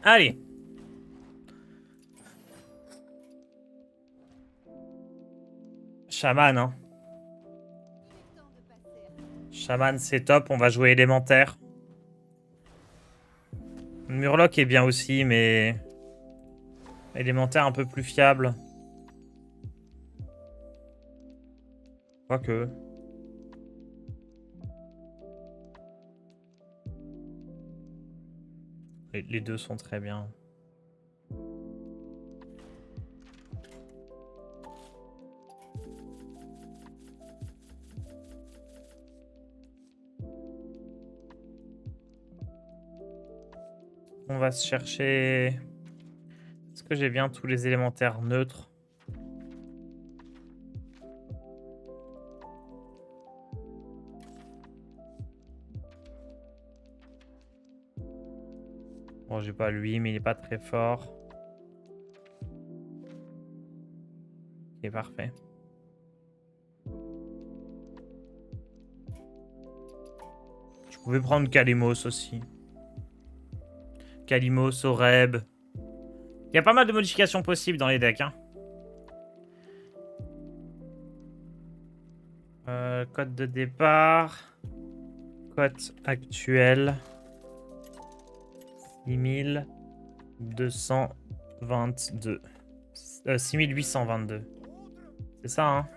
Allez. Chaman, hein. Chaman, c'est top. On va jouer élémentaire. Murloc est bien aussi, mais... élémentaire un peu plus fiable. Quoique... les deux sont très bien. On va se chercher... Est-ce que j'ai bien tous les élémentaires neutres? Bon, j'ai pas lui, mais il est pas très fort. Ok, parfait. Je pouvais prendre Kalimos aussi. Kalimos, Oreb. Il y a pas mal de modifications possibles dans les decks, hein. Code de départ. Cote actuelle. 6222. 6822. C'est ça, hein?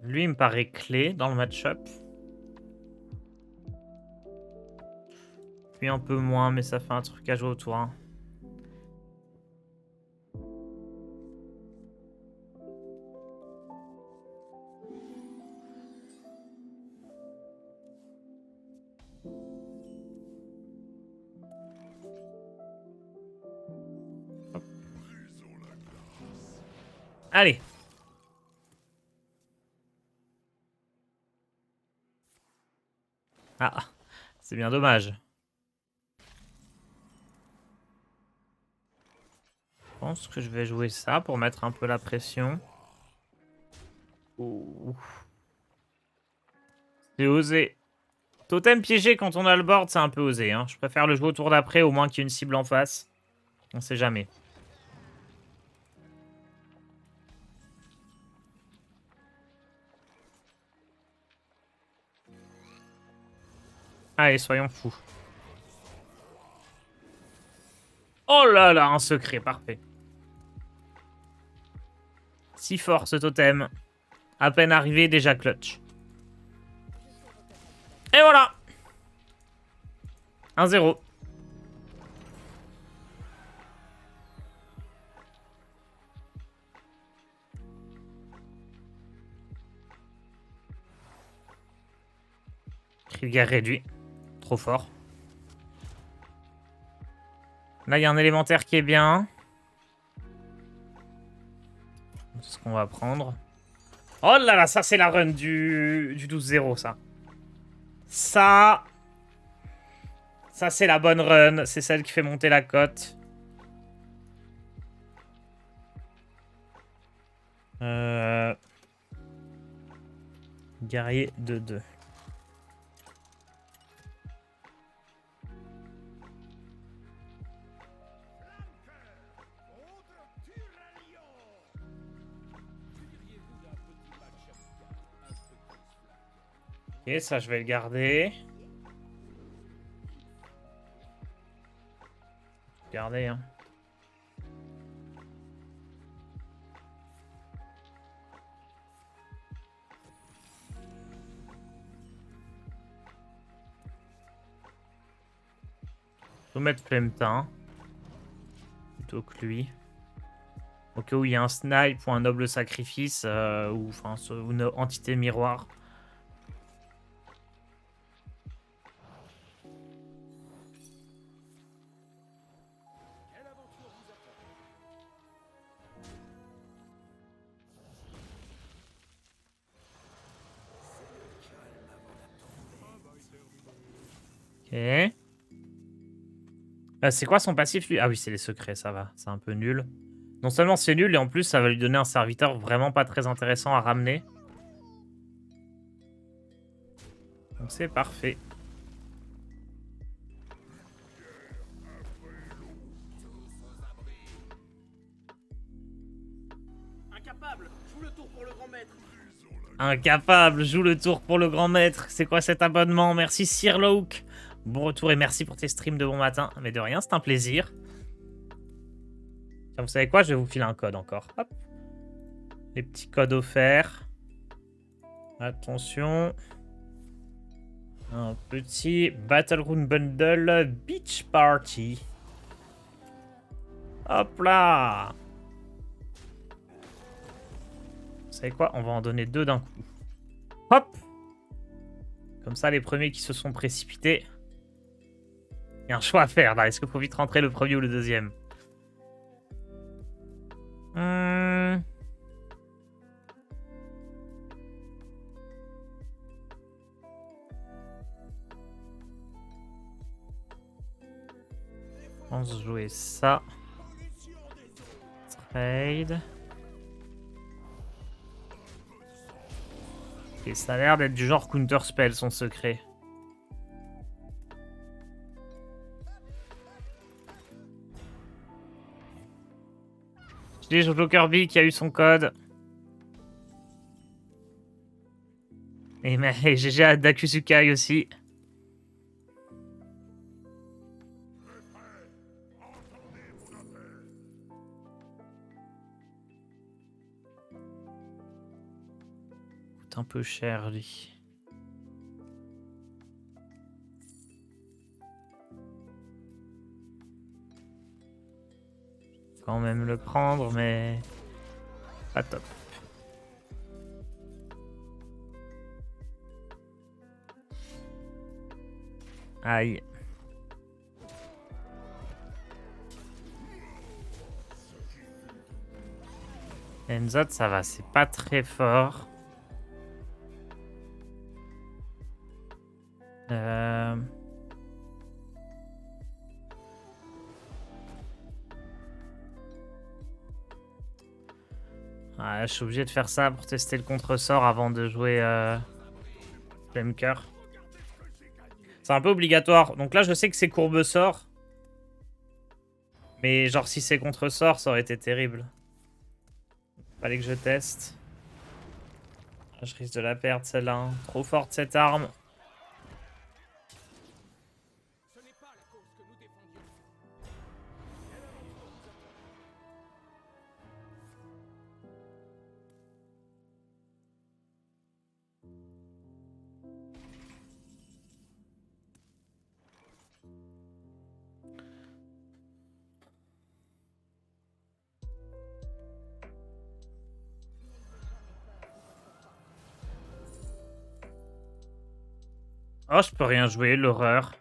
Lui, il me paraît clé dans le match-up. Puis un peu moins, mais ça fait un truc à jouer au tour 1. Allez. Ah, c'est bien dommage. Je pense que je vais jouer ça pour mettre un peu la pression. Ouh. C'est osé. Totem piégé quand on a le board, c'est un peu osé, hein. Je préfère le jouer au tour d'après, au moins qu'il y ait une cible en face. On sait jamais. Allez, soyons fous. Oh là là, un secret, parfait. Si fort ce totem. À peine arrivé, déjà clutch. Et voilà. 1-0. Cri de guerre réduit. Trop fort. Là, il y a un élémentaire qui est bien. C'est ce qu'on va prendre. Oh là là, ça c'est la run du 12-0, ça. Ça c'est la bonne run. C'est celle qui fait monter la cote. Guerrier de 2. Ok, ça je vais le garder. Garder, hein. Je vais mettre Flemtain. Plutôt que lui. Au cas où il y a un snipe ou un noble sacrifice, ou enfin une entité miroir. Ok. C'est quoi son passif, lui? Ah oui, c'est les secrets, ça va. C'est un peu nul. Non seulement c'est nul, et en plus, ça va lui donner un serviteur vraiment pas très intéressant à ramener. Donc c'est parfait. Incapable, joue le tour pour le grand maître. Incapable, joue le tour pour le grand maître. C'est quoi cet abonnement? Merci Sir Loke. Bon retour et merci pour tes streams de bon matin. Mais de rien, c'est un plaisir. Tiens, vous savez quoi? Je vais vous filer un code encore. Hop. Les petits codes offerts. Attention. Un petit Battleground Bundle Beach Party. Hop là. Vous savez quoi? On va en donner 2 d'un coup. Hop. Comme ça, les premiers qui se sont précipités. Il y a un choix à faire là. Est-ce qu'il faut vite rentrer le premier ou le deuxième? On se jouer ça. Trade. Et ça a l'air d'être du genre counter spell son secret. Je dis Jojo Kirby qui a eu son code. Et GG à Dakusukai aussi. Coûte un peu cher lui. Quand même le prendre, mais pas top. Aïe. Enzot, ça va, c'est pas très fort. Je suis obligé de faire ça pour tester le contre-sort avant de jouer Flameker. C'est un peu obligatoire. Donc là, je sais que c'est courbe-sort. Mais genre, si c'est contre-sort, ça aurait été terrible. Fallait que je teste. Je risque de la perdre, celle-là. Hein. Trop forte, cette arme. Oh, je peux rien jouer, l'horreur.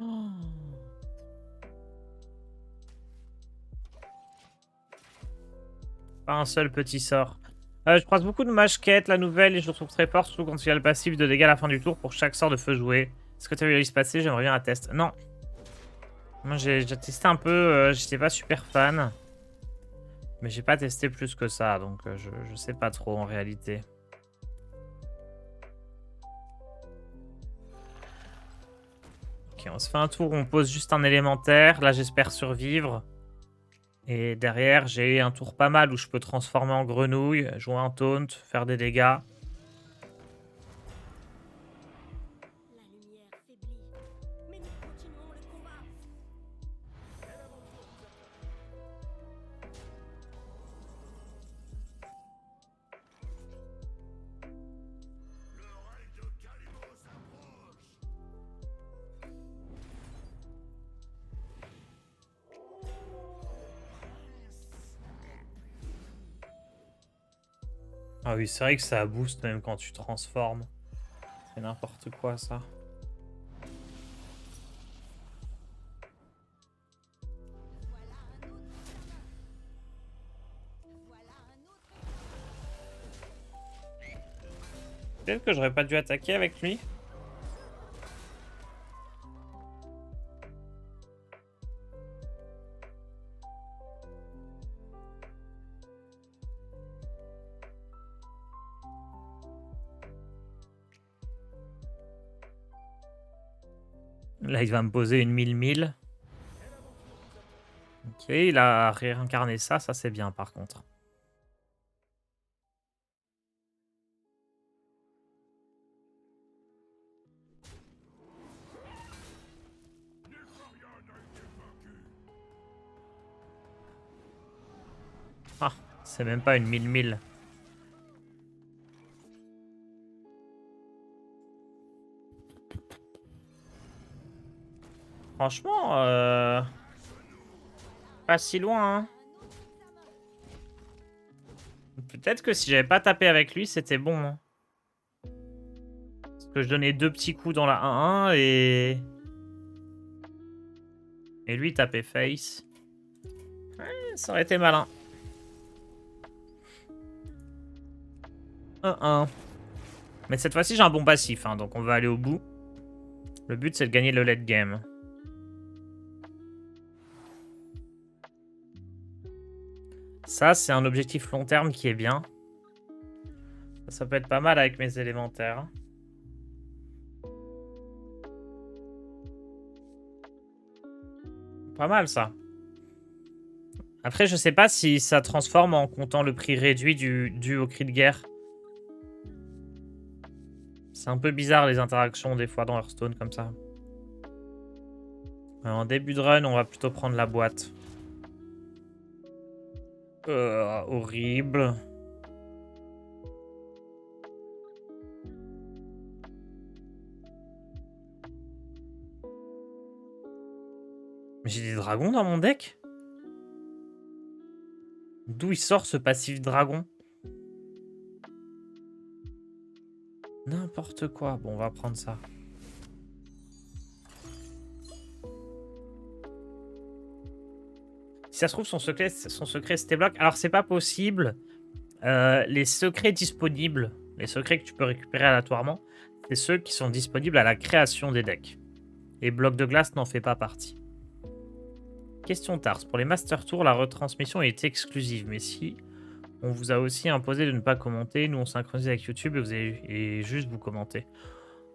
Oh. Pas un seul petit sort. Je croise beaucoup de mage quête, la nouvelle, et je le trouve très fort, surtout quand il y a le passif de dégâts à la fin du tour pour chaque sort de feu joué. Est-ce que tu as vu la liste passer? J'aimerais bien la test. Non. Moi, j'ai déjà testé un peu, j'étais pas super fan. Mais j'ai pas testé plus que ça, donc je sais pas trop en réalité. Ok, on se fait un tour où on pose juste un élémentaire. Là, j'espère survivre. Et derrière, j'ai un tour pas mal où je peux transformer en grenouille, jouer un taunt, faire des dégâts. Ah oui, c'est vrai que ça booste même quand tu transformes. C'est n'importe quoi, ça. Peut-être que j'aurais pas dû attaquer avec lui. Là, il va me poser une 1000-1000. Ok, il a réincarné ça c'est bien par contre. Ah, c'est même pas une 1000-1000. Franchement, pas si loin, hein. Peut-être que si j'avais pas tapé avec lui, c'était bon. Hein. Parce que je donnais 2 petits coups dans la 1-1 et... Et lui tapait face. Ouais, ça aurait été malin. 1-1. Mais cette fois-ci, j'ai un bon passif, hein, donc on va aller au bout. Le but, c'est de gagner le late game. Ça, c'est un objectif long terme qui est bien. Ça peut être pas mal avec mes élémentaires. Pas mal, ça. Après, je sais pas si ça transforme en comptant le prix réduit dû au cri de guerre. C'est un peu bizarre, les interactions, des fois, dans Hearthstone, comme ça. Alors, en début de run, on va plutôt prendre la boîte. Horrible. J'ai des dragons dans mon deck? D'où il sort ce passif dragon? N'importe quoi. Bon, on va prendre ça. Si ça se trouve, son secret c'était bloc. Alors, c'est pas possible. Les secrets disponibles, les secrets que tu peux récupérer aléatoirement, c'est ceux qui sont disponibles à la création des decks. Et bloc de glace n'en fait pas partie. Question Tars. Pour les Master Tours, la retransmission est exclusive. Mais si on vous a aussi imposé de ne pas commenter, nous on synchronise avec YouTube et juste vous commentez.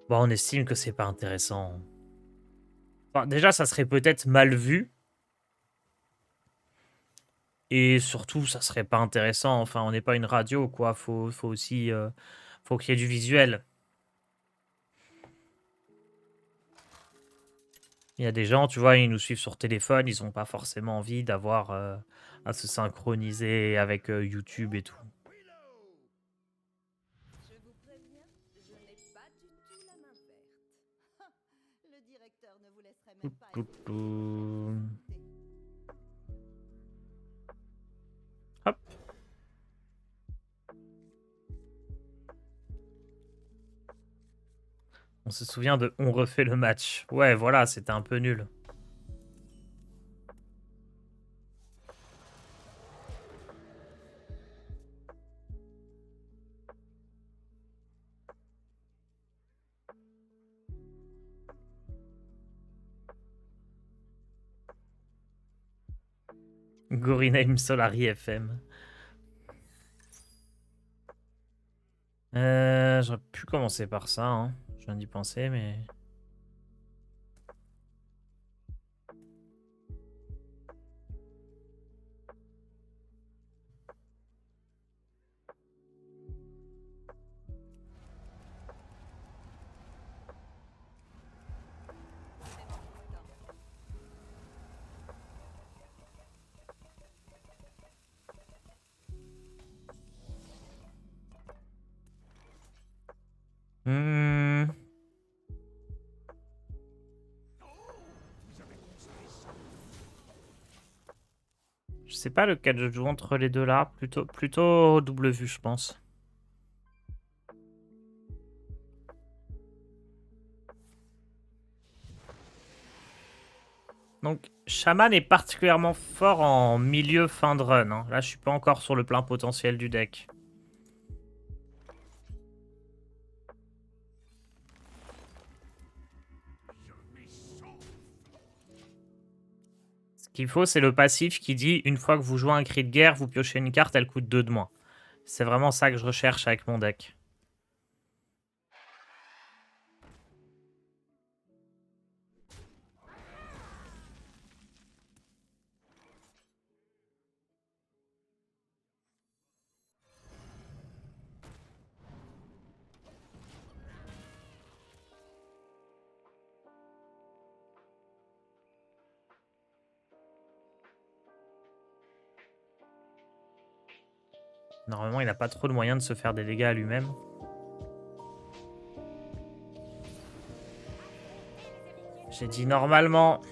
Bon, on estime que c'est pas intéressant. Enfin, déjà, ça serait peut-être mal vu. Et surtout, ça serait pas intéressant. Enfin, on n'est pas une radio, quoi. Faut aussi... faut qu'il y ait du visuel. Il y a des gens, tu vois, ils nous suivent sur téléphone, ils n'ont pas forcément envie d'avoir à se synchroniser avec YouTube et tout. Je vous préviens, je n'ai pas du tout la main verte. Le directeur ne vous laisserait même pas Hop. On se souvient de On refait le match. Ouais, voilà, c'était un peu nul. Goriname Solari FM. J'aurais pu commencer par ça, hein. Je viens d'y penser, mais... Je sais pas lequel je joue entre les deux là. Plutôt double vue, je pense. Donc, Shaman est particulièrement fort en milieu fin de run. Hein. Là, je suis pas encore sur le plein potentiel du deck. qu'il faut, c'est le passif qui dit une fois que vous jouez un cri de guerre, vous piochez une carte, elle coûte 2 de moins. C'est vraiment ça que je recherche avec mon deck. Normalement, il n'a pas trop de moyens de se faire des dégâts à lui-même. J'ai dit normalement.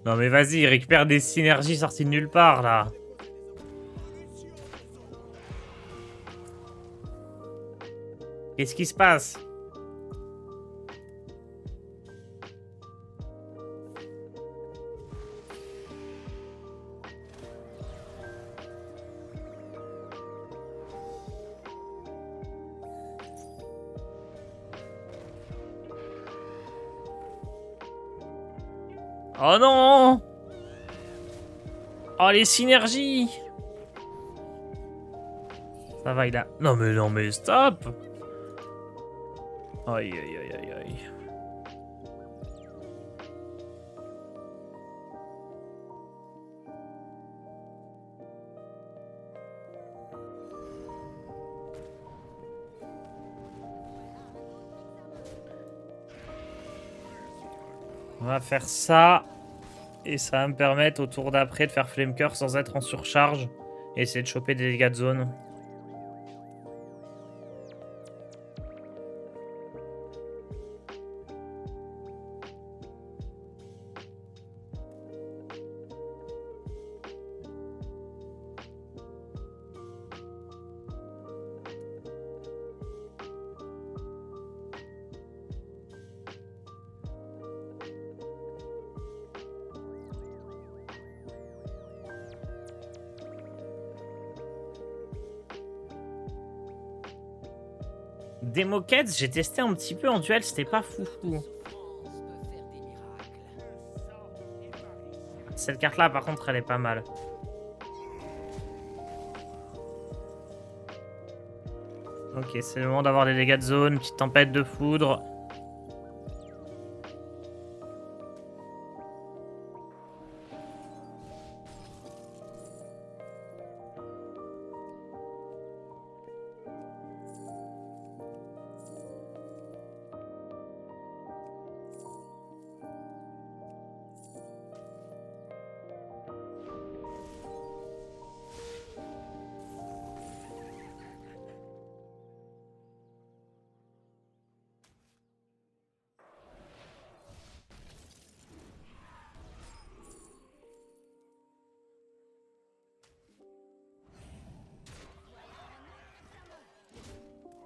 Non mais vas-y, il récupère des synergies sorties de nulle part, là. Qu'est-ce qui se passe? Oh non! Oh les synergies! Ça va, il a... Non mais stop! Aïe aïe aïe aïe aïe. On va faire ça. Et ça va me permettre au tour d'après de faire Flamecœur sans être en surcharge. Et essayer de choper des dégâts de zone. Des moquettes, j'ai testé un petit peu en duel, c'était pas foufou. Cette carte-là, par contre, elle est pas mal. Ok, c'est le moment d'avoir des dégâts de zone, petite tempête de foudre.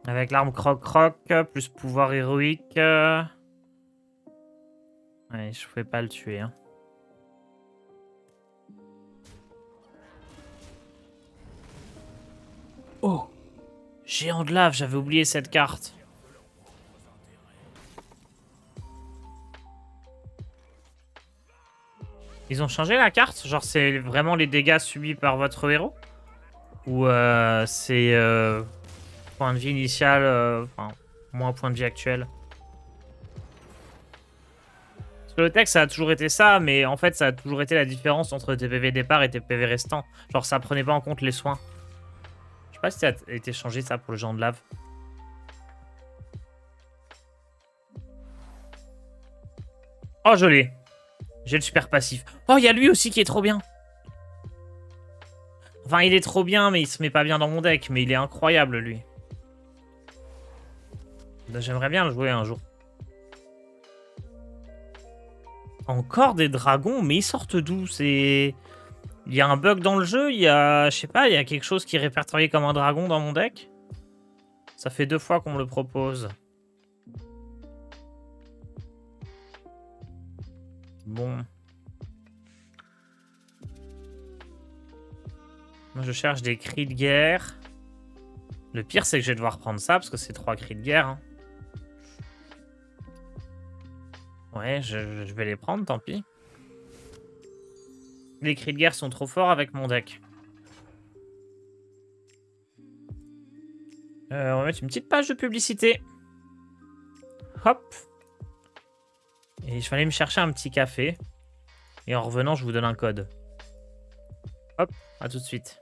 Avec l'arme croc-croc, plus pouvoir héroïque. Ouais, je pouvais pas le tuer. Hein. Oh! Géant de lave, j'avais oublié cette carte. Ils ont changé la carte? Genre, c'est vraiment les dégâts subis par votre héros? Ou c'est point de vie initial, enfin, moins point de vie actuel? Parce que le texte, ça a toujours été ça, mais en fait, ça a toujours été la différence entre tes PV départ et tes PV restants. Genre, ça prenait pas en compte les soins. Je sais pas si ça a été changé, ça, pour le géant de lave. Oh, je l'ai. J'ai le super passif. Oh, il y a lui aussi qui est trop bien. Enfin, il est trop bien, mais il se met pas bien dans mon deck. Mais il est incroyable, lui. J'aimerais bien le jouer un jour. Encore des dragons, mais ils sortent d'où? C'est... Il y a un bug dans le jeu, il y a... Je sais pas, il y a quelque chose qui est répertorié comme un dragon dans mon deck. Ça fait 2 fois qu'on me le propose. Bon. Moi, je cherche des cris de guerre. Le pire, c'est que je vais devoir prendre ça parce que c'est 3 cris de guerre. Hein. Ouais, je vais les prendre, tant pis. Les cris de guerre sont trop forts avec mon deck. On va mettre une petite page de publicité. Hop. Et je vais aller me chercher un petit café. Et en revenant, je vous donne un code. Hop, à tout de suite.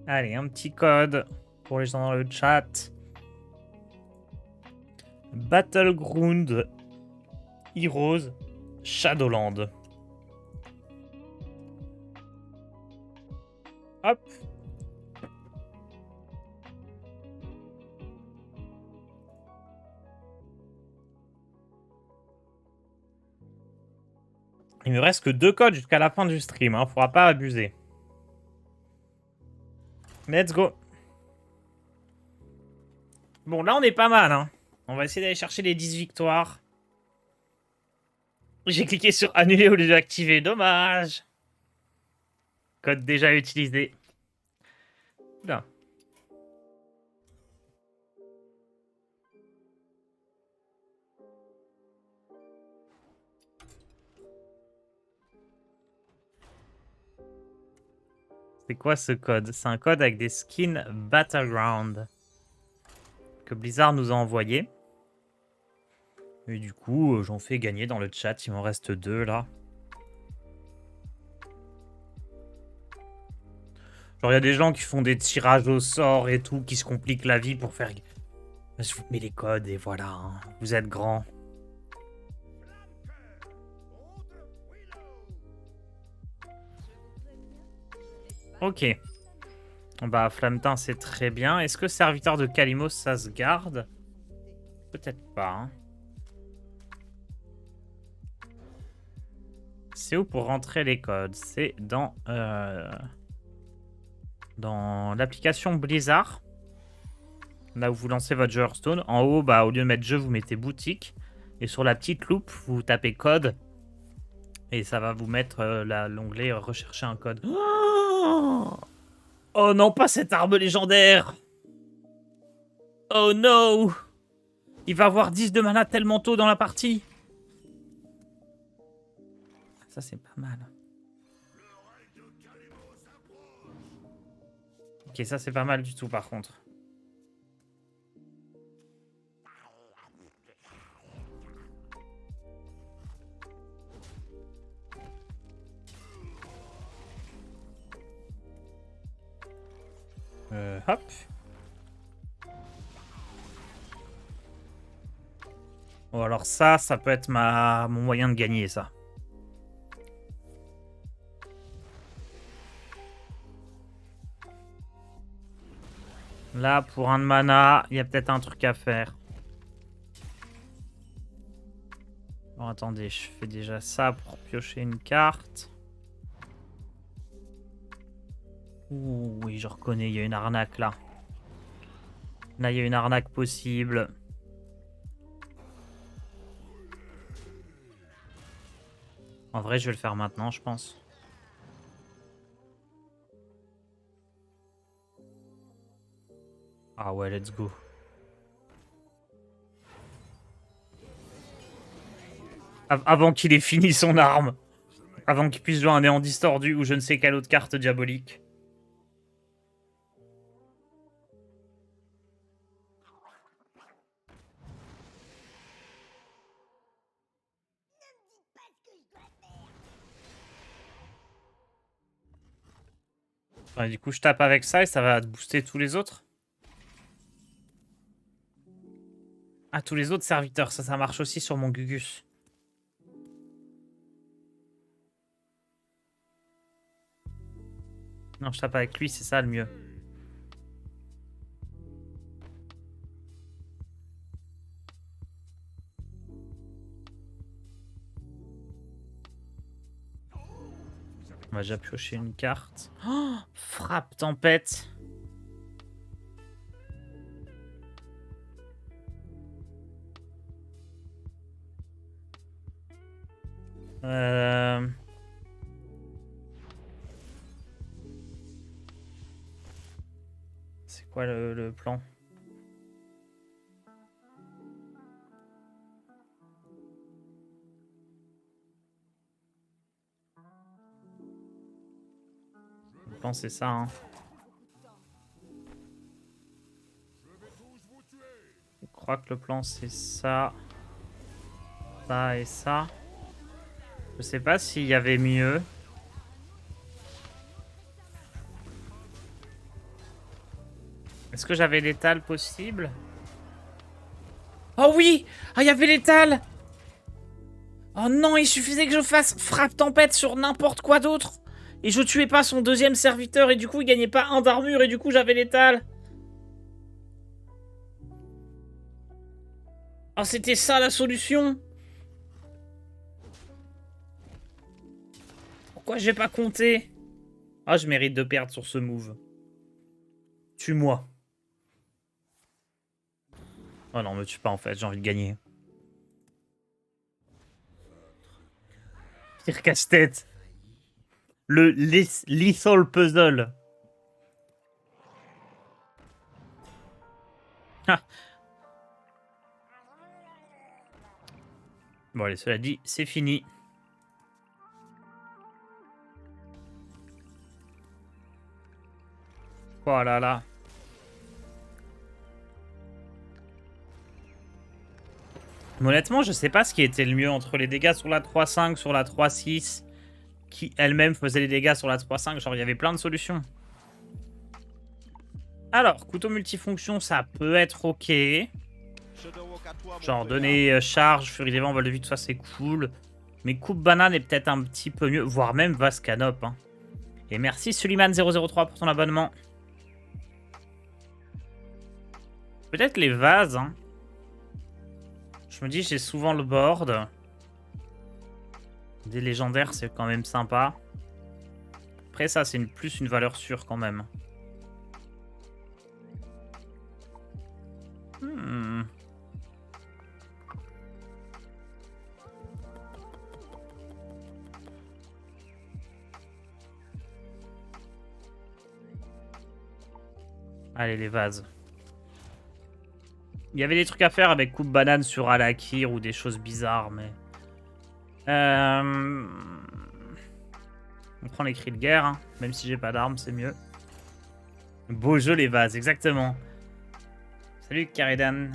Allez, un petit code pour les gens dans le chat. Battleground Heroes Shadowland. Hop. Il me reste que 2 codes jusqu'à la fin du stream. Hein. Faudra pas abuser. Let's go. Bon, là, on est pas mal. Hein. On va essayer d'aller chercher les 10 victoires. J'ai cliqué sur annuler au lieu d'activer. Dommage. Code déjà utilisé. Là. C'est quoi ce code? C'est un code avec des skins Battleground que Blizzard nous a envoyé. Et du coup, j'en fais gagner dans le chat. Il m'en reste 2 là. Genre, il y a des gens qui font des tirages au sort et tout, qui se compliquent la vie pour faire... Je vous mets les codes et voilà. Hein. Vous êtes grands. Ok. Bah, Flammeteint, c'est très bien. Est-ce que serviteur de Kalimos, ça se garde? Peut-être pas. Hein. C'est où pour rentrer les codes? C'est dans l'application Blizzard. Là où vous lancez votre jeu Hearthstone. En haut, bah, au lieu de mettre jeu, vous mettez boutique. Et sur la petite loupe, vous tapez code. Et ça va vous mettre l'onglet rechercher un code. Oh non, pas cette arme légendaire! Oh no! Il va avoir 10 de mana tellement tôt dans la partie. Ça, c'est pas mal. Ok, ça, c'est pas mal du tout, par contre. Hop. Bon, alors ça peut être mon moyen de gagner, ça. Là, pour un de mana, il y a peut-être un truc à faire. Bon, attendez, je fais déjà ça pour piocher une carte. Ouh, oui, je reconnais, il y a une arnaque là. Là, il y a une arnaque possible. En vrai, je vais le faire maintenant, je pense. Ah ouais, let's go. Avant qu'il ait fini son arme. Avant qu'il puisse jouer un néant distordu ou je ne sais quelle autre carte diabolique. Ouais, du coup, je tape avec ça et ça va booster tous les autres. Ah, tous les autres serviteurs, ça marche aussi sur mon Gugus. Non, je tape avec lui, c'est ça le mieux. On va déjà piocher une carte. Oh, frappe tempête. C'est quoi le plan? Le plan, c'est ça, hein. Je crois que le plan, c'est ça. Ça et ça. Je sais pas s'il y avait mieux. Est-ce que j'avais l'étal possible? Oh oui! Ah, il y avait l'étal! Oh non, il suffisait que je fasse frappe tempête sur n'importe quoi d'autre. Et je tuais pas son deuxième serviteur et du coup il gagnait pas un d'armure et du coup j'avais l'étal. Oh, c'était ça la solution. Pourquoi j'ai pas compté? Ah, je mérite de perdre sur ce move. Tue-moi. Oh non, me tue pas en fait, j'ai envie de gagner. Pire casse-tête. Le Lethal Puzzle. Ah. Bon allez, cela dit, c'est fini. Oh là là. Honnêtement, je sais pas ce qui était le mieux entre les dégâts sur la 3-5, sur la 3-6, qui elle-même faisait les dégâts sur la 3-5. Genre, il y avait plein de solutions. Alors, couteau multifonction, ça peut être ok. Genre, donner charge, furie des vents, vol de vue, tout ça, c'est cool. Mais coupe banane est peut-être un petit peu mieux, voire même vase canop. Hein. Et merci Suliman003 pour ton abonnement. Peut-être les vases. Hein. Je me dis, j'ai souvent le board. Des légendaires, c'est quand même sympa. Après, ça, c'est plus une valeur sûre quand même. Allez, les vases. Il y avait des trucs à faire avec coupe banane sur Alakir ou des choses bizarres, mais... On prend les cris de guerre, hein. Même si j'ai pas d'armes, c'est mieux. Beau jeu, les vases, exactement. Salut, Karidan.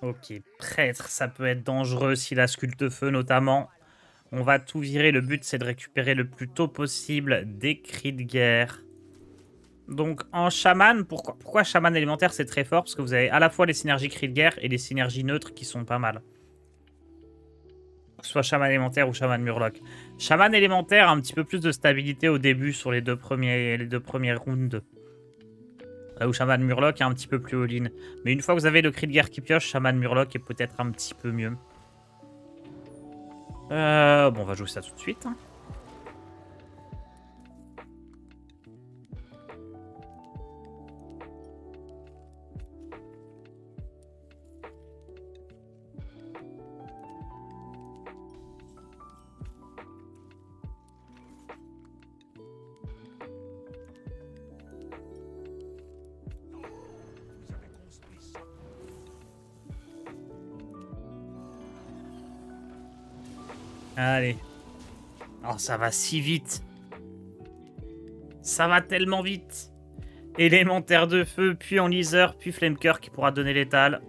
Ok, prêtre, ça peut être dangereux s'il a sculpte feu notamment. On va tout virer, le but c'est de récupérer le plus tôt possible des cris de guerre. Donc en chaman, pourquoi chaman élémentaire c'est très fort? Parce que vous avez à la fois les synergies cris de guerre et les synergies neutres qui sont pas mal. Que ce soit chaman élémentaire ou chaman murloc. Chaman élémentaire a un petit peu plus de stabilité au début sur les deux premiers rounds. Là où chaman murloc est un petit peu plus all-in. Mais une fois que vous avez le cri de guerre qui pioche, chaman murloc est peut-être un petit peu mieux. Bon, on va jouer ça tout de suite. Hein. Allez. Oh, ça va si vite. Ça va tellement vite. Élémentaire de feu, puis enliseur, puis flamecœur qui pourra donner l'étal.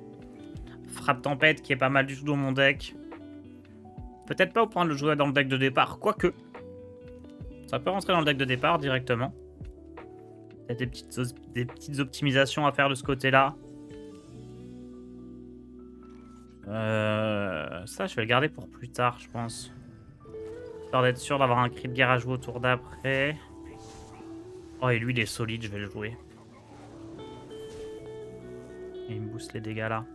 Frappe tempête qui est pas mal du tout dans mon deck. Peut-être pas au point de le jouer dans le deck de départ, quoique. Ça peut rentrer dans le deck de départ directement. Il y a des petites optimisations à faire de ce côté-là. Ça, je vais le garder pour plus tard, je pense. Histoire d'être sûr d'avoir un cri de guerre à jouer au tour d'après. Oh, et lui, il est solide, je vais le jouer. Et il me booste les dégâts là.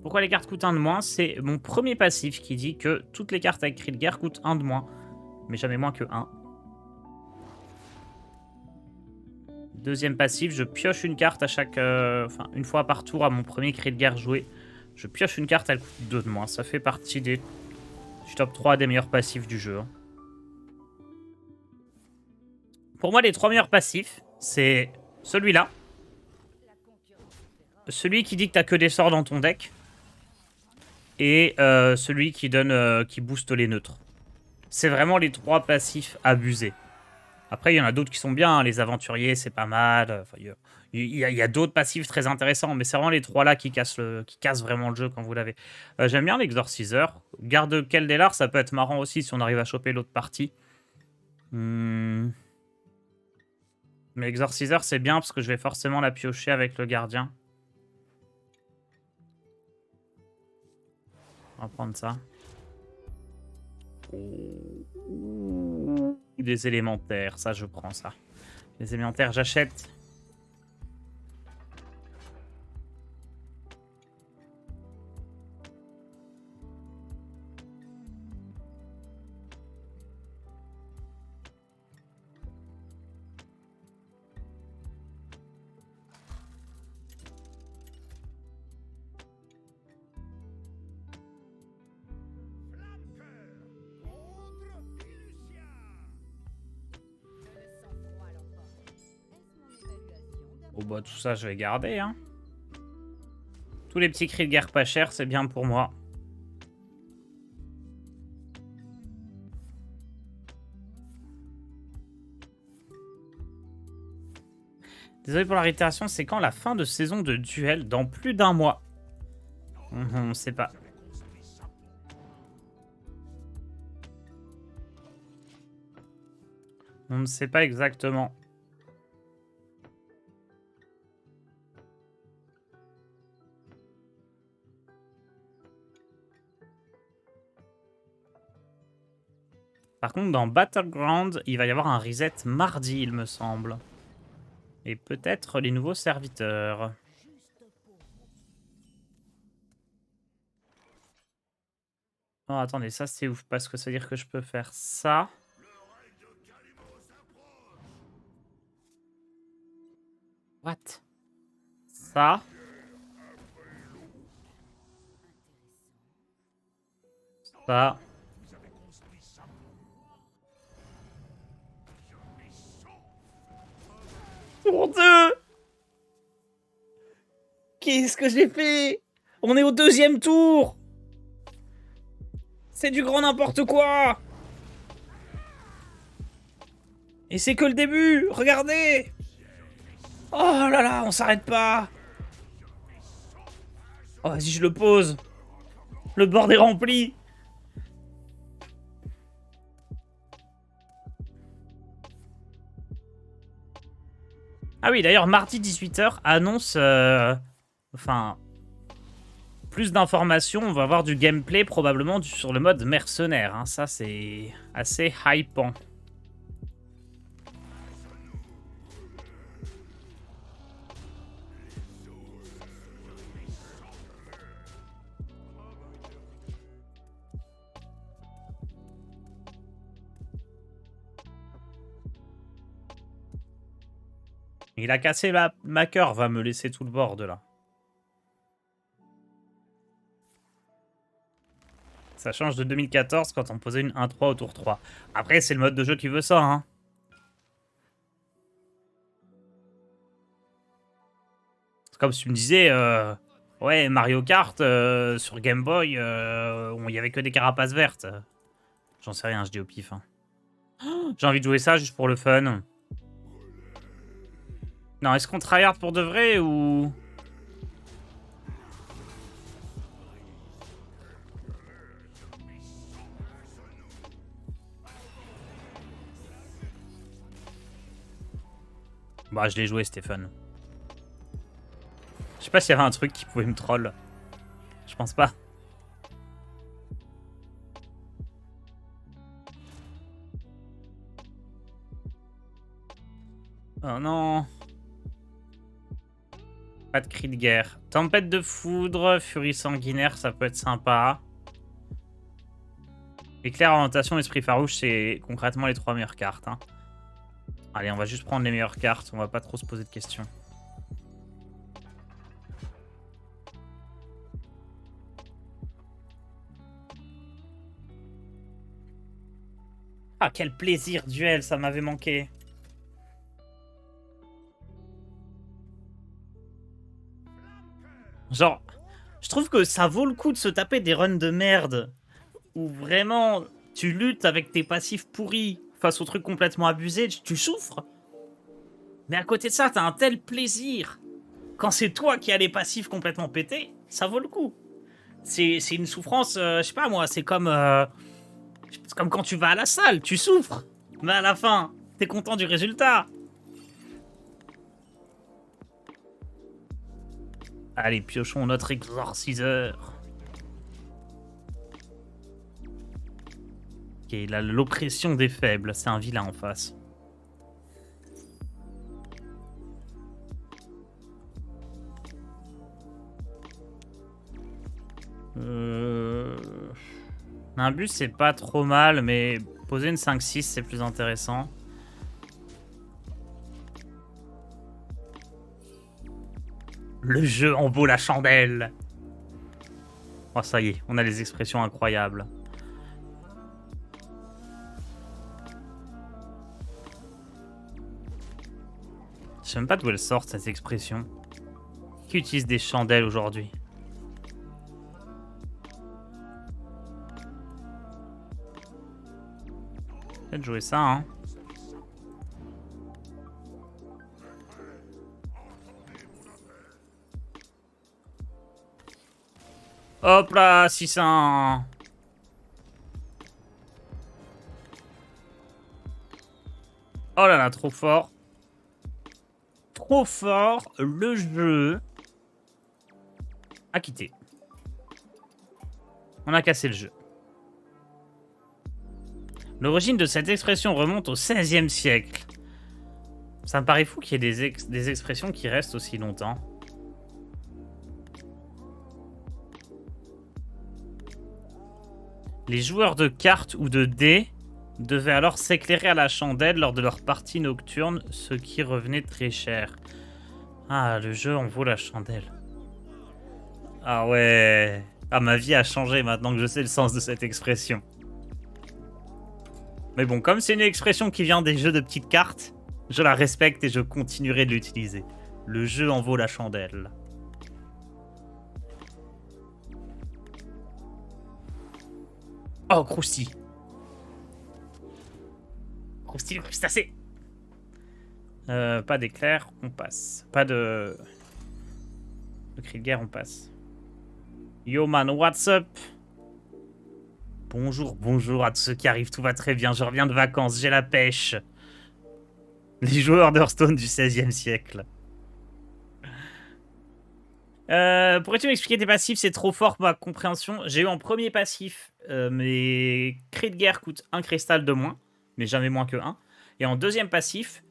Pourquoi les cartes coûtent 1 de moins? C'est mon premier passif qui dit que toutes les cartes avec cri de guerre coûtent 1 de moins. Mais jamais moins que 1. Deuxième passif, je pioche une carte à chaque... Enfin, une fois par tour à mon premier cri de guerre joué. Je pioche une carte, elle coûte 2 de moins. Ça fait partie du top 3 des meilleurs passifs du jeu. Pour moi, les 3 meilleurs passifs, c'est celui-là. Celui qui dit que t'as que des sorts dans ton deck. Et celui qui donne, qui booste les neutres. C'est vraiment les 3 passifs abusés. Après, il y en a d'autres qui sont bien. Hein. Les aventuriers, c'est pas mal. Enfin, il y a d'autres passifs très intéressants. Mais c'est vraiment les 3 là qui cassent vraiment le jeu quand vous l'avez. J'aime bien l'exorciseur. Garde Keldelar, ça peut être marrant aussi si on arrive à choper l'autre partie. Mais l'exorciseur, c'est bien parce que je vais forcément la piocher avec le gardien. On va prendre ça. Des élémentaires, ça je prends ça. Les élémentaires, j'achète. Oh bah tout ça je vais garder hein. Tous les petits cris de guerre pas chers, c'est bien pour moi. Désolé pour la réitération, c'est quand la fin de saison de duel? Dans plus d'1 mois. On ne sait pas. On ne sait pas exactement. Par contre, dans Battleground, il va y avoir un reset mardi, il me semble. Et peut-être les nouveaux serviteurs. Oh, attendez, ça c'est ouf, parce que ça veut dire que je peux faire ça. What? Ça. Ça. Mon Dieu! Qu'est-ce que j'ai fait? On est au 2e tour! C'est du grand n'importe quoi! Et c'est que le début. Regardez. Oh là là, on s'arrête pas. Oh, vas-y, je le pose. Le board est rempli. Ah oui, d'ailleurs, mardi 18h annonce... Enfin... Plus d'informations, on va avoir du gameplay probablement sur le mode mercenaire. Hein. Ça, c'est assez hypant. Il a cassé ma cœur, va me laisser tout le board là. Ça change de 2014 quand on posait une 1-3 au tour 3. Après, c'est le mode de jeu qui veut ça. Hein. C'est comme si tu me disais, ouais, Mario Kart sur Game Boy, il n'y avait que des carapaces vertes. J'en sais rien, je dis au pif. Hein. J'ai envie de jouer ça juste pour le fun. Non, est-ce qu'on tryhard pour de vrai ou... Bah, je l'ai joué, c'était fun. Je sais pas s'il y avait un truc qui pouvait me troll. Je pense pas. Oh non. Pas de cri de guerre. Tempête de foudre, furie sanguinaire, ça peut être sympa. Éclair, orientation, esprit farouche, c'est concrètement les 3 meilleures cartes. Hein. Allez, on va juste prendre les meilleures cartes, on va pas trop se poser de questions. Ah, quel plaisir, duel, ça m'avait manqué. Genre, je trouve que ça vaut le coup de se taper des runs de merde. Où vraiment, tu luttes avec tes passifs pourris face aux trucs complètement abusés, tu souffres. Mais à côté de ça, t'as un tel plaisir. Quand c'est toi qui as les passifs complètement pétés, ça vaut le coup. C'est une souffrance, je sais pas moi, c'est comme quand tu vas à la salle, tu souffres. Mais à la fin, t'es content du résultat. Allez, piochons notre exorciseur. Ok, il a l'oppression des faibles, c'est un vilain en face. Un bus, c'est pas trop mal, mais poser une 5-6, c'est plus intéressant. Le jeu en vaut la chandelle. Oh, ça y est, on a les expressions incroyables. Je sais même pas d'où elle sort, cette expression. Qui utilise des chandelles aujourd'hui? Peut-être jouer ça, hein. Hop là, 600. Oh là là, trop fort. Trop fort, le jeu a quitté. On a cassé le jeu. L'origine de cette expression remonte au XVIe siècle. Ça me paraît fou qu'il y ait des expressions qui restent aussi longtemps. Les joueurs de cartes ou de dés devaient alors s'éclairer à la chandelle lors de leur partie nocturne, ce qui revenait très cher. Ah, le jeu en vaut la chandelle. Ah ouais. Ah, ma vie a changé maintenant que je sais le sens de cette expression. Mais bon, comme c'est une expression qui vient des jeux de petites cartes, je la respecte et je continuerai de l'utiliser. Le jeu en vaut la chandelle. Oh, Krusty. Krusty le crustacé. Pas d'éclair, on passe. Pas de cri de guerre, on passe. Yo man, what's up? Bonjour, bonjour à tous ceux qui arrivent, tout va très bien, je reviens de vacances, j'ai la pêche. Les joueurs d'Hearthstone du XVIe siècle. Pourrais-tu m'expliquer tes passifs? C'est trop fort pour ma compréhension. J'ai eu en premier passif, mes cris de guerre coûtent un cristal de moins, mais jamais moins que 1. Et en deuxième passif,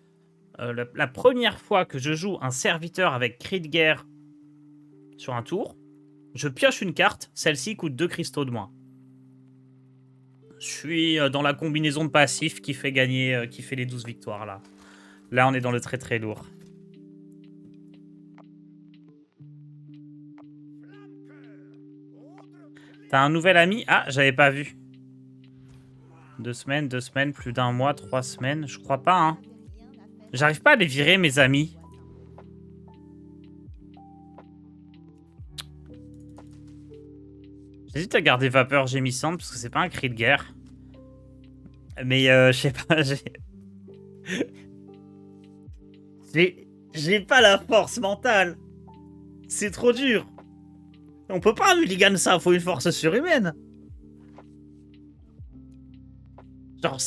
la première fois que je joue un serviteur avec cri de guerre sur un tour, je pioche une carte, celle-ci coûte 2 cristaux de moins. Je suis dans la combinaison de passifs qui fait gagner, qui fait les 12 victoires là. Là, on est dans le très très lourd. T'as un nouvel ami? Ah, j'avais pas vu. 2 semaines, plus d'un mois, 3 semaines. Je crois pas, hein. J'arrive pas à les virer, mes amis. J'hésite à garder vapeur gémissante parce que c'est pas un cri de guerre. Mais je sais pas, j'ai pas la force mentale. C'est trop dur. On peut pas mulligan ça, faut une force surhumaine. Genre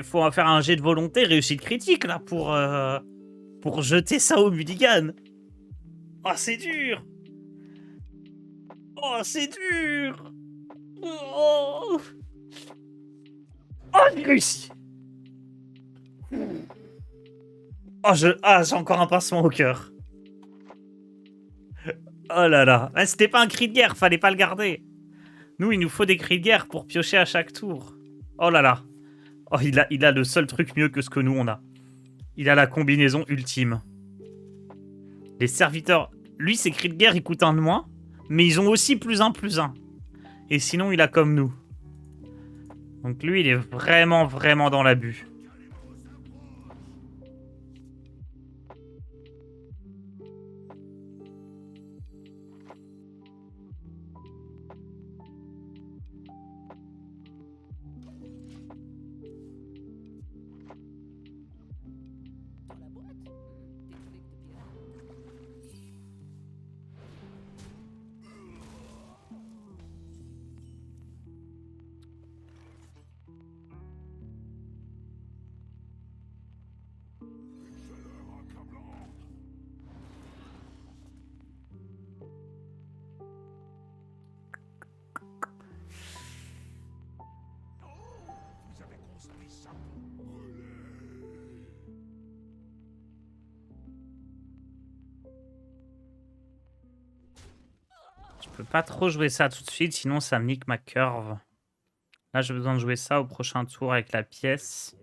faut faire un jet de volonté, réussite critique là pour jeter ça au mulligan. Oh c'est dur. Oh c'est dur. Oh, oh j'ai réussi. Oh j'ai encore un pincement au cœur. Oh là là. Ah, c'était pas un cri de guerre, fallait pas le garder. Nous, il nous faut des cris de guerre pour piocher à chaque tour. Oh là là. Oh, il a le seul truc mieux que ce que nous, on a. Il a la combinaison ultime. Les serviteurs... Lui, ses cris de guerre, ils coûtent un de moins. Mais ils ont aussi +1/+1. Et sinon, il a comme nous. Donc lui, il est vraiment, vraiment dans l'abus. Je peux pas trop jouer ça tout de suite, sinon ça me nique ma curve. Là, j'ai besoin de jouer ça au prochain tour avec la pièce.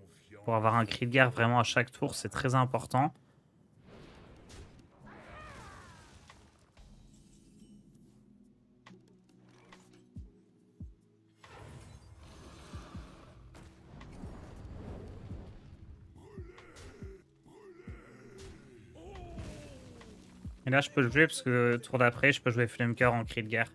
Pour avoir un cri de guerre vraiment à chaque tour, c'est très important. Et là, je peux le jouer parce que tour d'après, je peux jouer Flameker en cri de guerre.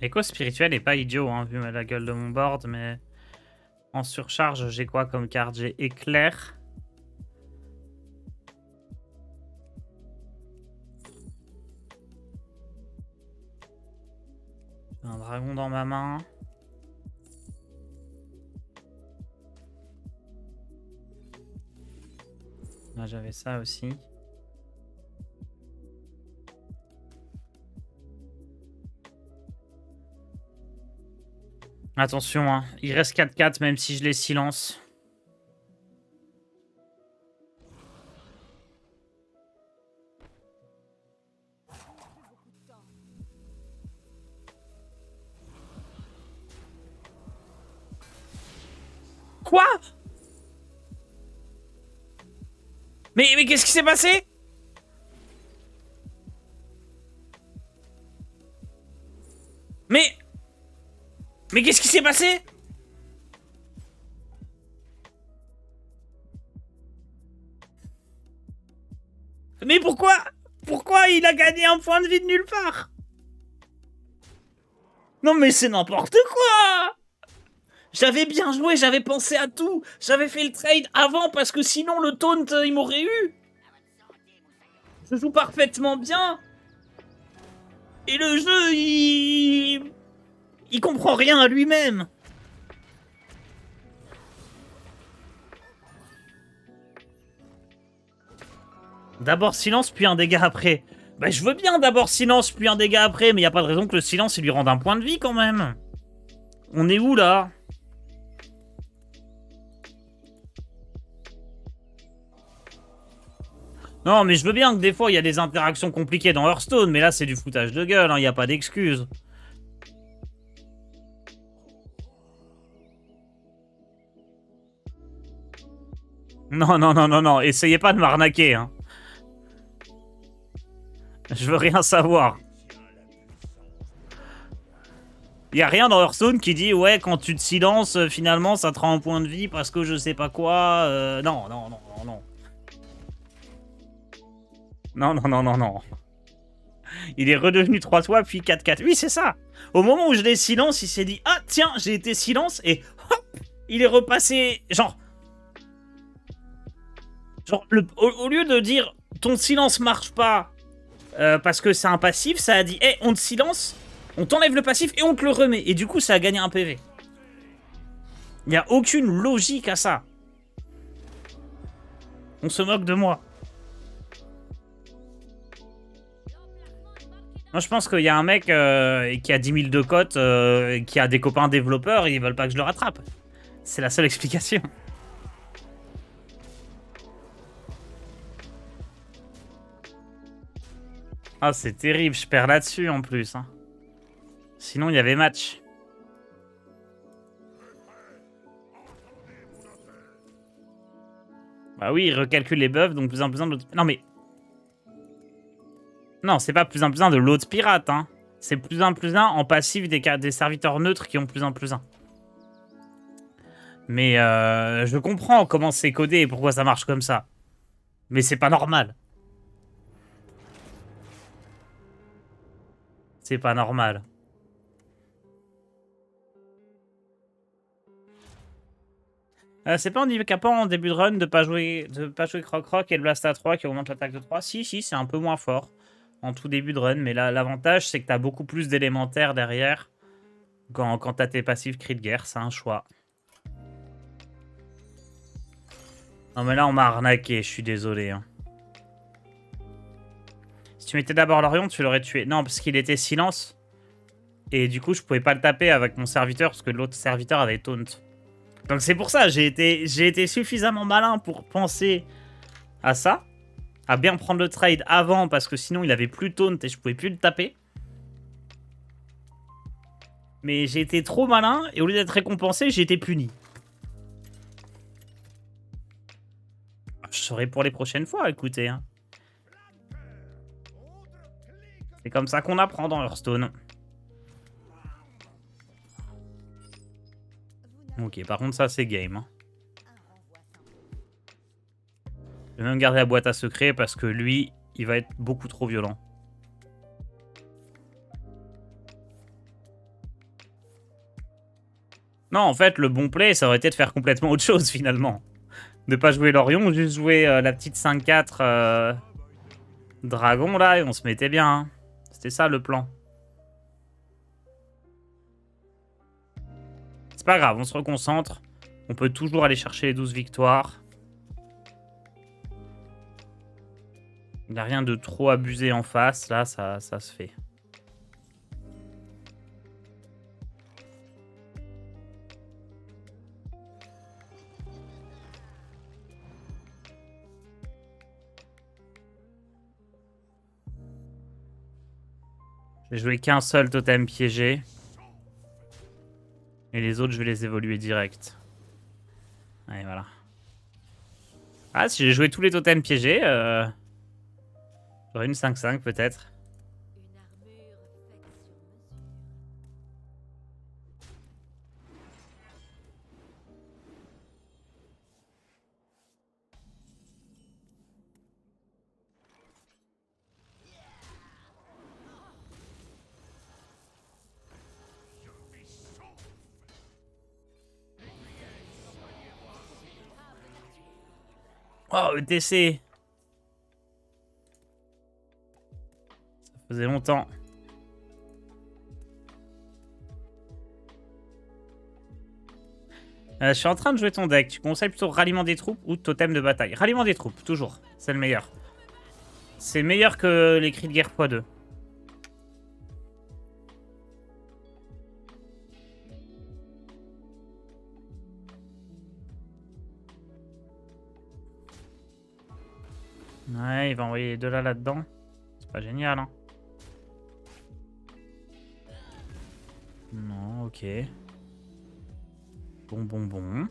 Écho spirituel est pas idiot, hein, vu la gueule de mon board, mais en surcharge, j'ai quoi comme carte? J'ai éclair. J'ai un dragon dans ma main. Là, j'avais ça aussi. Attention, hein. Il reste 4-4 même si je les silence. Quoi? Mais qu'est-ce qui s'est passé? Mais qu'est-ce qui s'est passé? Mais pourquoi? Pourquoi il a gagné un point de vie de nulle part? Non mais c'est n'importe quoi! J'avais bien joué, j'avais pensé à tout. J'avais fait le trade avant parce que sinon le taunt il m'aurait eu. Je joue parfaitement bien. Et le jeu il comprend rien à lui-même. D'abord silence, puis un dégât après. Bah je veux bien d'abord silence, puis un dégât après, mais y a pas de raison que le silence il lui rende un point de vie quand même. On est où là? Non mais je veux bien que des fois il y a des interactions compliquées dans Hearthstone, mais là c'est du foutage de gueule, hein, y a pas d'excuse. Non, non, non, non, non, essayez pas de m'arnaquer, hein. Je veux rien savoir. Y a rien dans Hearthstone qui dit ouais quand tu te silences finalement ça te rend un point de vie parce que je sais pas quoi. Non, non, non, non, non. Non, non, non, non, non. Il est redevenu 3-3 puis 4-4. Oui, c'est ça. Au moment où je l'ai silence, il s'est dit ah tiens j'ai été silence et hop il est repassé genre au lieu de dire ton silence marche pas parce que c'est un passif, ça a dit hey, on te silence, on t'enlève le passif et on te le remet. Et du coup, ça a gagné un PV. Il n'y a aucune logique à ça. On se moque de moi. Moi, je pense qu'il y a un mec qui a 10 000 de cote, qui a des copains développeurs, et ils veulent pas que je le rattrape. C'est la seule explication. Ah, c'est terrible, je perds là-dessus en plus. Hein. Sinon, il y avait match. Bah oui, il recalcule les buffs, donc plus 1 de l'autre... Non mais... Non, c'est pas plus 1 de l'autre pirate, hein. C'est plus 1 en passif des serviteurs neutres qui ont plus 1. Mais je comprends comment c'est codé et pourquoi ça marche comme ça. Mais c'est pas normal. C'est pas normal. C'est pas handicapant en début de run de pas jouer Croc-Croc et le Blast à 3 qui augmente l'attaque de 3. Si, c'est un peu moins fort en tout début de run. Mais là, l'avantage, c'est que t'as beaucoup plus d'élémentaires derrière quand t'as tes passifs cris de guerre. C'est un choix. Non, mais là, on m'a arnaqué. Je suis désolé. Hein. Si tu mettais d'abord l'Orion, tu l'aurais tué. Non, parce qu'il était silence. Et du coup, je pouvais pas le taper avec mon serviteur parce que l'autre serviteur avait taunt. Donc c'est pour ça, j'ai été suffisamment malin pour penser à ça. À bien prendre le trade avant parce que sinon il avait plus taunt et je pouvais plus le taper. Mais j'ai été trop malin et au lieu d'être récompensé, j'ai été puni. Je saurai pour les prochaines fois, écoutez. Hein. C'est comme ça qu'on apprend dans Hearthstone. Ok, par contre ça c'est game. Hein. Je vais même garder la boîte à secret parce que lui, il va être beaucoup trop violent. Non, en fait, le bon play, ça aurait été de faire complètement autre chose finalement. De pas jouer l'Orion, juste jouer la petite 5-4 dragon là et on se mettait bien. Hein. C'était ça le plan. C'est pas grave, on se reconcentre. On peut toujours aller chercher les 12 victoires. Il n'y a rien de trop abusé en face. Là, ça se fait. J'ai joué qu'un seul totem piégé. Et les autres, je vais les évoluer direct. Allez, voilà. Ah, si j'ai joué tous les totems piégés, j'aurais une 5-5 peut-être. Une armure faite sur mesure. Oh, ETC. Ça faisait longtemps. Je suis en train de jouer ton deck. Tu conseilles plutôt ralliement des troupes ou totem de bataille? Ralliement des troupes, toujours. C'est le meilleur. C'est meilleur que les cris de guerre x2. Ouais, il va envoyer les deux là-dedans. C'est pas génial, hein. Non, ok. Bon.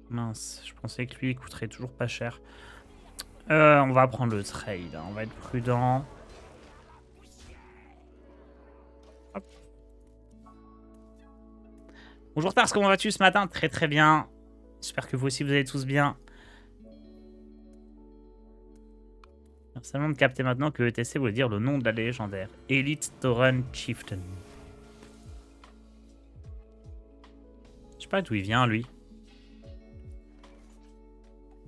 Mince, je pensais que lui il coûterait toujours pas cher. On va prendre le trade, hein. On va être prudent. Hop. Bonjour Tars, comment vas-tu ce matin? Très très bien. J'espère que vous aussi vous allez tous bien. Merci seulement de capter maintenant que ETC voulait dire le nom de la légendaire. Elite Tauren Chieftain. Je sais pas d'où il vient lui.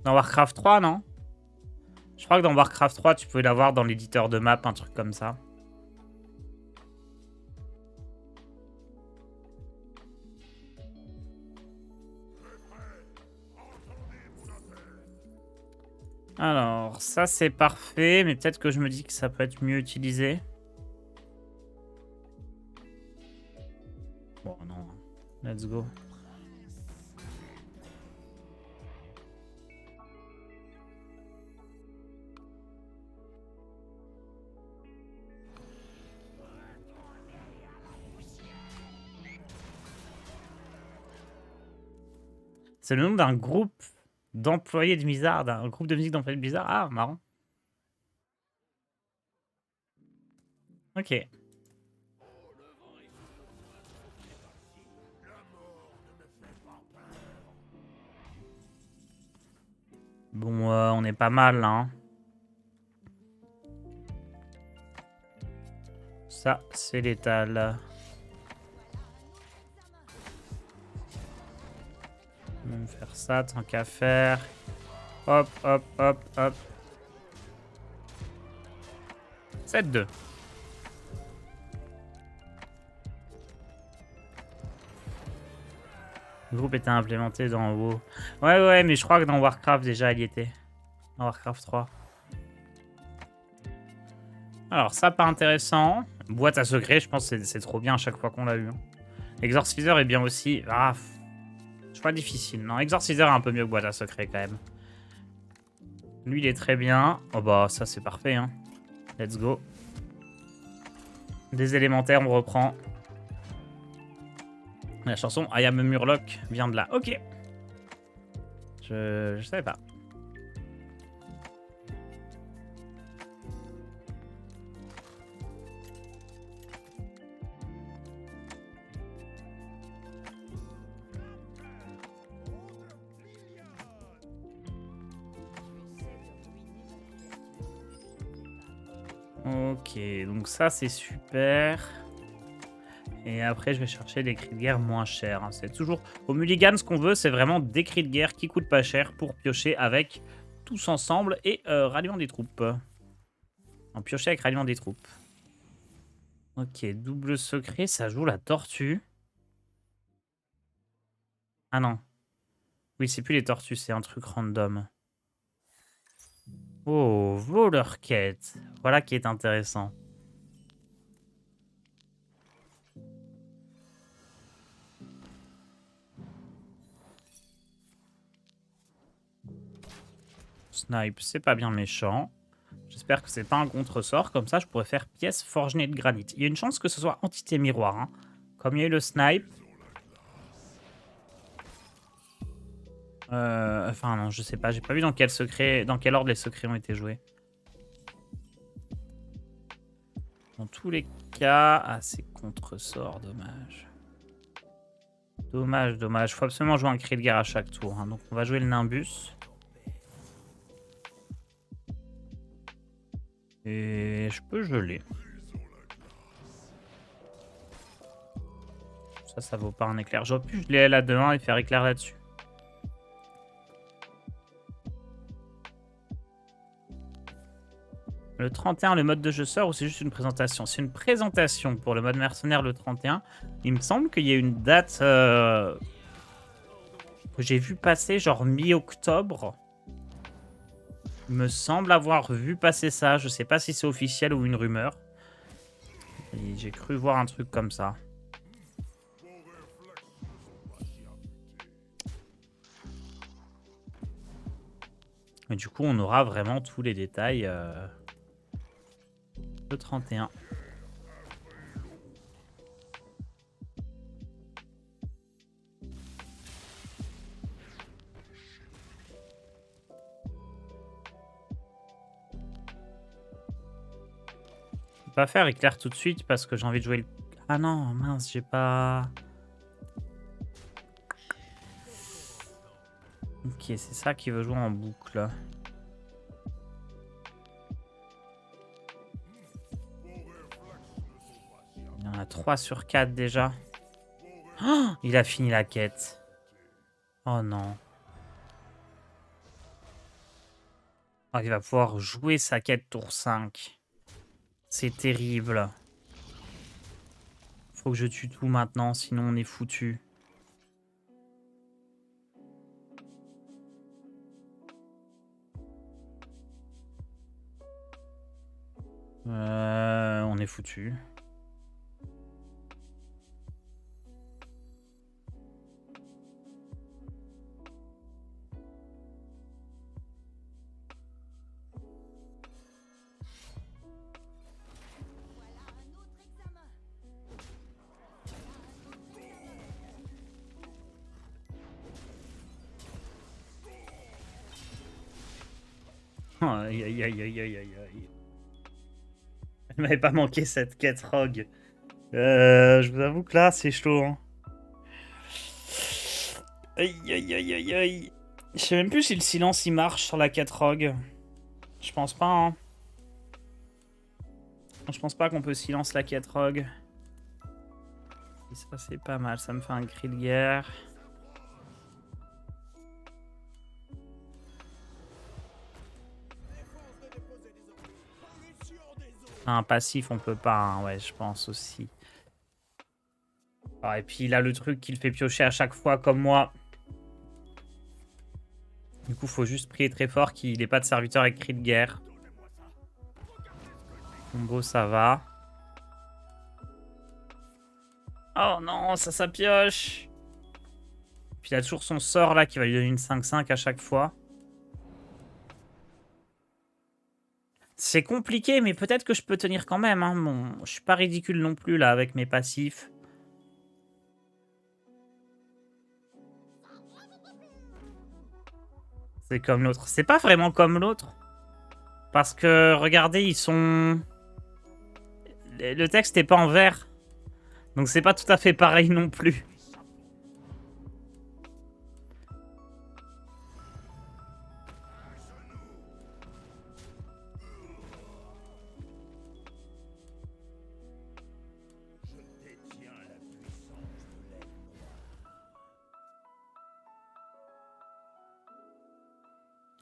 Dans Warcraft 3, non? Je crois que dans Warcraft 3, tu pouvais l'avoir dans l'éditeur de map, un truc comme ça. Alors, ça c'est parfait, mais peut-être que je me dis que ça peut être mieux utilisé. Bon, non. Let's go. C'est le nom d'un groupe d'employés de Blizzard, un groupe de musique d'employés de Blizzard. Ah, marrant. Ok. Bon, on est pas mal là. Hein. Ça, c'est létal. Je vais me faire ça, tant qu'à faire. Hop. 7-2. Le groupe était implémenté dans WoW. Ouais, mais je crois que dans Warcraft déjà, il y était. Dans Warcraft 3. Alors, ça, pas intéressant. Boîte à secret, je pense que c'est trop bien à chaque fois qu'on l'a eu. Hein. Exorciseur est bien aussi. Ah, choix difficile. Non, Exorciseur est un peu mieux que boîte à secret quand même. Lui, il est très bien. Oh bah, ça, c'est parfait. Hein. Let's go. Des élémentaires, on reprend. La chanson I Am a Murloc vient de là. Ok. Je savais pas. Ok, donc ça c'est super. Et après je vais chercher des cris de guerre moins chers. Hein. C'est toujours au mulligan ce qu'on veut, c'est vraiment des cris de guerre qui coûtent pas cher pour piocher avec tous ensemble et ralliement des troupes. En piocher avec ralliement des troupes. Ok, double secret, ça joue la tortue. Ah non. Oui, c'est plus les tortues, c'est un truc random. Oh, voleur quête. Voilà qui est intéressant. snipe, c'est pas bien méchant. J'espère que c'est pas un contre-sort. Comme ça, je pourrais faire pièce forgenée de granit. Il y a une chance que ce soit entité miroir. Hein. Comme il y a eu le snipe. Enfin, non, je sais pas. J'ai pas vu dans quel secret, dans quel ordre les secrets ont été joués. Dans tous les cas... Ah, c'est contre-sort, dommage. Dommage, dommage. Faut absolument jouer un cri de guerre à chaque tour. Hein. Donc, on va jouer le Nimbus. Et je peux geler. Ça vaut pas un éclair. J'aurais pu geler la 2-1 et faire éclair là-dessus. Le 31, le mode de jeu sort ou c'est juste une présentation? C'est une présentation pour le mode mercenaire le 31. Il me semble qu'il y a une date que j'ai vu passer, genre mi-octobre. Il me semble avoir vu passer ça. Je sais pas si c'est officiel ou une rumeur. J'ai cru voir un truc comme ça. Et du coup, on aura vraiment tous les détails le 31. Je vais pas faire éclair tout de suite parce que j'ai envie de jouer le... Ah non, mince, j'ai pas... Ok, c'est ça qui veut jouer en boucle. Il y en a 3 sur 4 déjà. Oh, il a fini la quête. Oh non. Oh, il va pouvoir jouer sa quête tour 5. C'est terrible. Faut que je tue tout maintenant, sinon on est foutu. On est foutu. Aïe aïe aïe aïe aïe aïe aïe. Elle m'avait pas manqué cette quête rogue. Je vous avoue que là c'est chaud. Hein. Aïe aïe aïe aïe aïe. Je sais même plus si le silence il marche sur la quête rogue. Je pense pas. Hein. Je pense pas qu'on peut silence la quête rogue. Et ça c'est pas mal. Ça me fait un cri de guerre. Un passif, on peut pas, hein, ouais, je pense aussi. Ah, et puis il a le truc qu'il fait piocher à chaque fois, comme moi. Du coup, faut juste prier très fort qu'il n'ait pas de serviteur avec cri de guerre. Combo, ça va. Oh non, ça pioche. Puis il a toujours son sort là qui va lui donner une 5-5 à chaque fois. C'est compliqué, mais peut-être que je peux tenir quand même. Hein. Bon, je suis pas ridicule non plus là avec mes passifs. C'est comme l'autre. C'est pas vraiment comme l'autre. Parce que, regardez, ils sont... Le texte est pas en vert. Donc c'est pas tout à fait pareil non plus.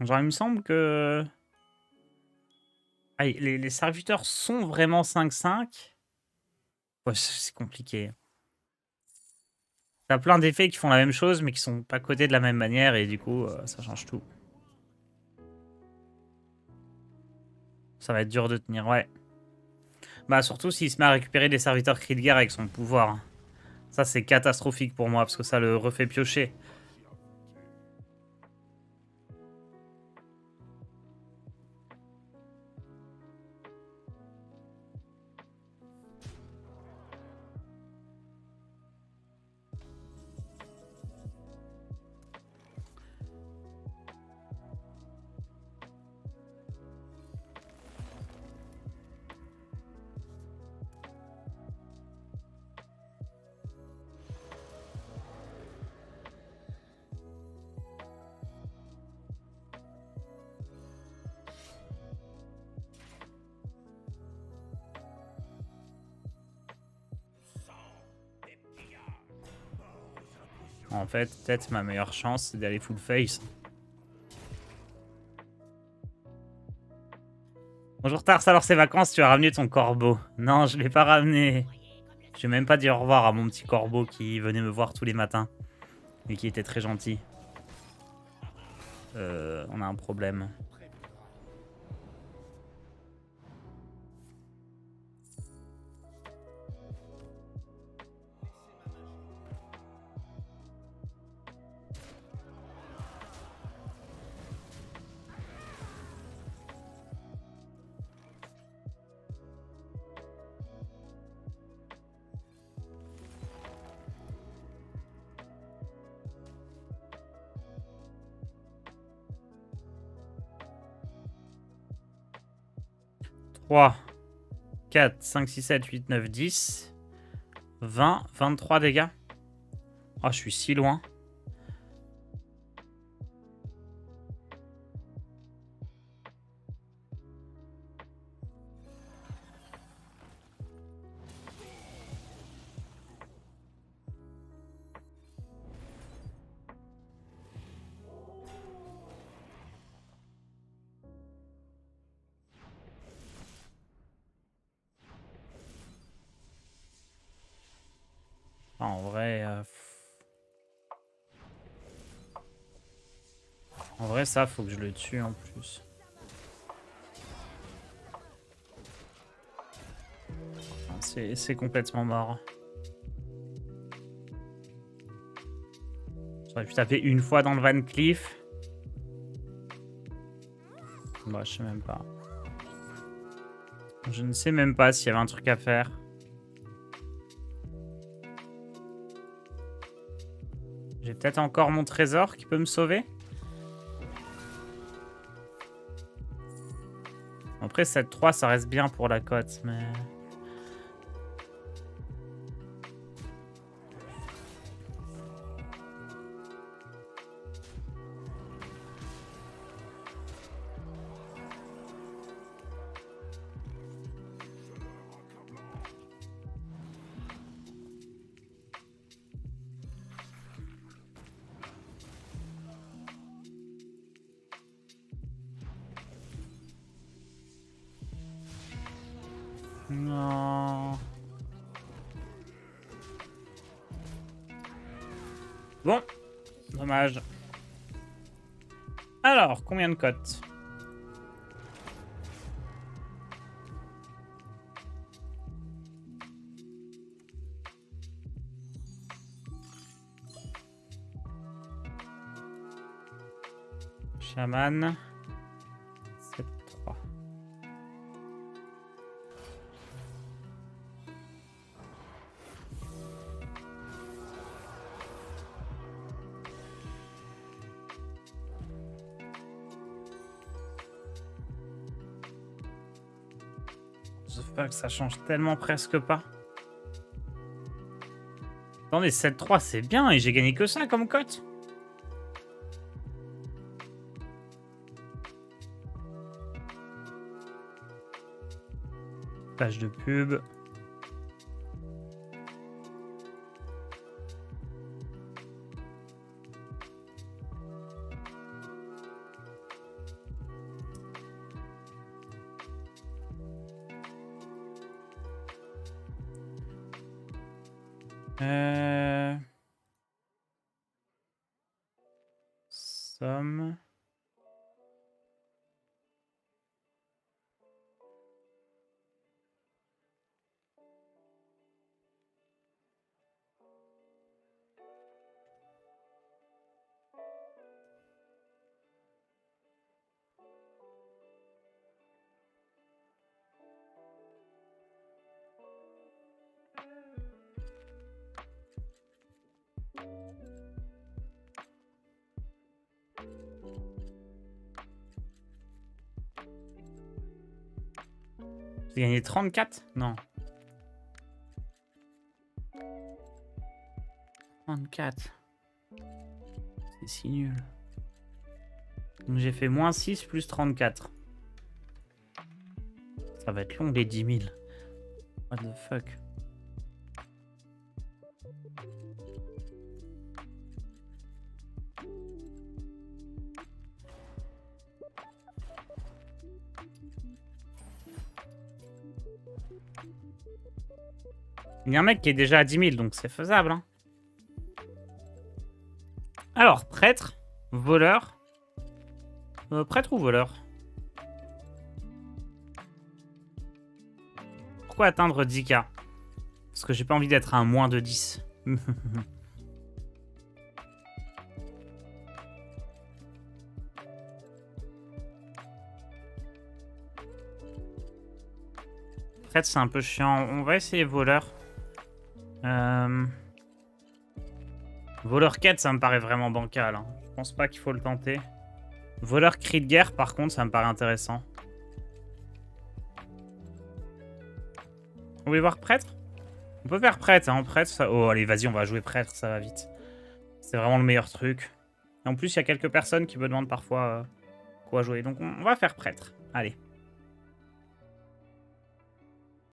Genre, il me semble que... Ah, les serviteurs sont vraiment 5-5. Ouais, c'est compliqué. T'as plein d'effets qui font la même chose, mais qui sont pas codés de la même manière, et du coup, ça change tout. Ça va être dur de tenir, ouais. Bah, surtout s'il se met à récupérer des serviteurs cri de guerre avec son pouvoir. Ça, c'est catastrophique pour moi, parce que ça le refait piocher. En fait, peut-être ma meilleure chance, c'est d'aller full face. Bonjour Tars, alors ces vacances, tu as ramené ton corbeau. Non, je l'ai pas ramené. Je vais même pas dire au revoir à mon petit corbeau qui venait me voir tous les matins. Et qui était très gentil. On a un problème. Trois, 4, 5, 6, 7, 8, 9, 10, 20, 23 dégâts. Oh, je suis si loin. En vrai... En vrai, ça, faut que je le tue en plus. C'est complètement mort. J'aurais pu taper une fois dans le Van Cleef. Bah, je sais même pas. Je ne sais même pas s'il y avait un truc à faire. J'ai peut-être encore mon trésor qui peut me sauver. Après, 7-3, ça reste bien pour la cote, mais... Non. Bon, dommage. Alors, combien de cotes? Chaman. 7-3. J'espère que ça change tellement presque pas. Attendez, 7-3, c'est bien et j'ai gagné que ça comme cote. Page de pub. Somme. J'ai gagné 34? Non. 34. C'est si nul. Donc j'ai fait moins 6 plus 34. Ça va être long les 10 000. What the fuck. Il y a un mec qui est déjà à 10 000, donc c'est faisable. Hein. Alors, prêtre, voleur. Prêtre ou voleur? Pourquoi atteindre 10K? Parce que j'ai pas envie d'être à un moins de 10. Prêtre, c'est un peu chiant. On va essayer voleur. Voleur quête, ça me paraît vraiment bancal. Hein. Je pense pas qu'il faut le tenter. Voleur cri de guerre, par contre, ça me paraît intéressant. Vous voulez voir prêtre? On peut faire prêtre, hein. Prêtre, ça... Oh, allez, vas-y, on va jouer prêtre, ça va vite. C'est vraiment le meilleur truc. Et en plus, il y a quelques personnes qui me demandent parfois quoi jouer. Donc, on va faire prêtre. Allez.